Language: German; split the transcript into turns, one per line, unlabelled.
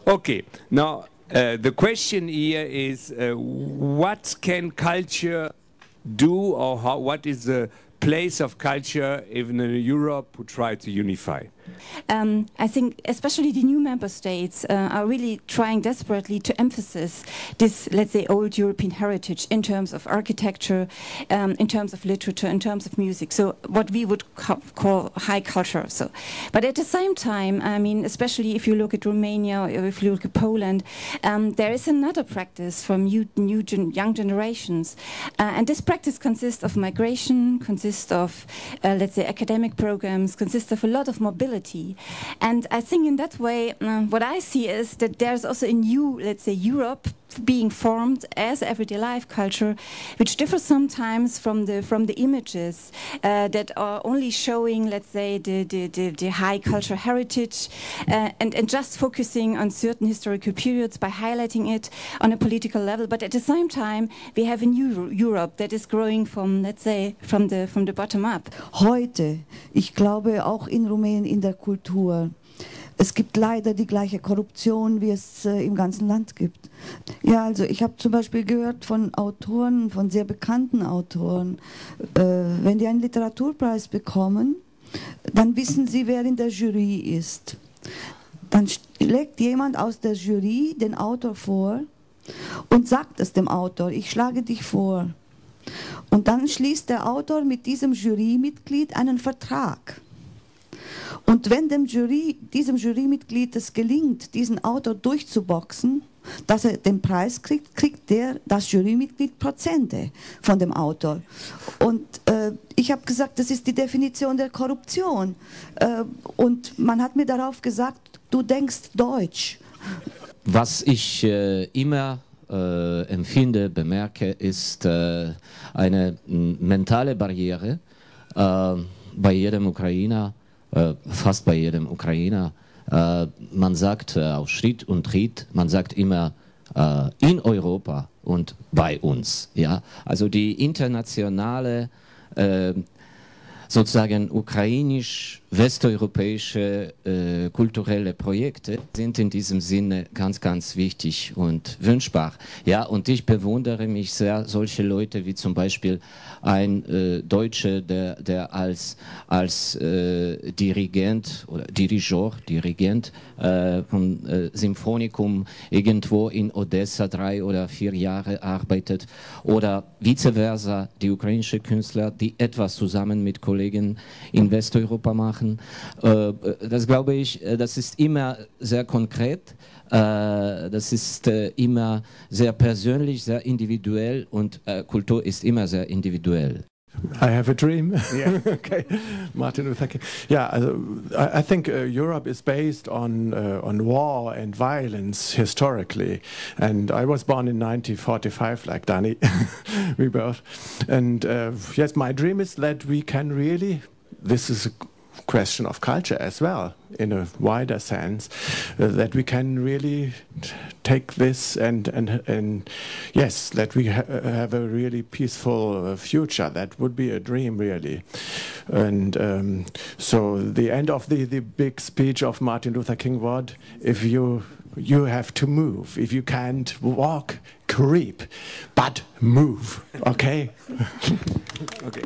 Okay, now the question here is what can culture do, or what is the place of culture even in Europe who try to unify?
I think especially the new member states are really trying desperately to emphasize this, let's say, old European heritage in terms of architecture, in terms of literature, in terms of music. So what we would call high culture. So, but at the same time, I mean, especially if you look at Romania or if you look at Poland, there is another practice from young generations, and this practice consists of migration, consists of, let's say, academic programs, consists of a lot of mobility. And I think in that way, what I see is that there's also a new, let's say, Europe being formed as everyday life culture, which differs sometimes from the images that are only showing, let's say, the high cultural heritage and just focusing on certain historical periods by highlighting it on a political level. But at the same time, we have a new Europe that is growing from, let's say, from the bottom up.
Heute, ich glaube auch in Rumänien in der Kultur, es gibt leider die gleiche Korruption, wie es im ganzen Land gibt. Ja, also ich habe zum Beispiel gehört von Autoren, von sehr bekannten Autoren, wenn die einen Literaturpreis bekommen, dann wissen sie, wer in der Jury ist. Dann legt jemand aus der Jury den Autor vor und sagt es dem Autor, ich schlage dich vor. Und dann schließt der Autor mit diesem Jurymitglied einen Vertrag. Und wenn diesem Jurymitglied es gelingt, diesen Autor durchzuboxen, dass er den Preis kriegt, kriegt das Jurymitglied Prozente von dem Autor. Und ich habe gesagt, das ist die Definition der Korruption. Und man hat mir darauf gesagt, du denkst Deutsch.
Was ich immer empfinde, bemerke, ist eine mentale Barriere bei jedem Ukrainer, fast bei jedem Ukrainer. Man sagt auf Schritt und Tritt, man sagt immer in Europa und bei uns. Ja? Also die internationale, sozusagen ukrainisch-westeuropäische kulturelle Projekte sind in diesem Sinne ganz, ganz wichtig und wünschbar. Ja, und ich bewundere mich sehr, solche Leute wie zum Beispiel ein Deutscher, der als Dirigent oder Dirigent vom Symphonikum irgendwo in Odessa 3 oder 4 Jahre arbeitet, oder vice versa, die ukrainischen Künstler, die etwas zusammen mit Kollegen in Westeuropa machen. Das glaube ich, das ist immer sehr konkret, das ist immer sehr persönlich, sehr individuell, und Kultur ist immer sehr individuell.
I have a dream.
Yeah.
Okay, Martin Luther King. Yeah, I think Europe is based on war and violence historically, and I was born in 1945, like Dani, we both. And yes, my dream is that we can really. This is a question of culture as well, in a wider sense, that we can really take this and yes, that we have a really peaceful future. That would be a dream, really. And so the end of the big speech of Martin Luther King was, if you have to move. If you can't walk, creep, but move. Okay?
Okay.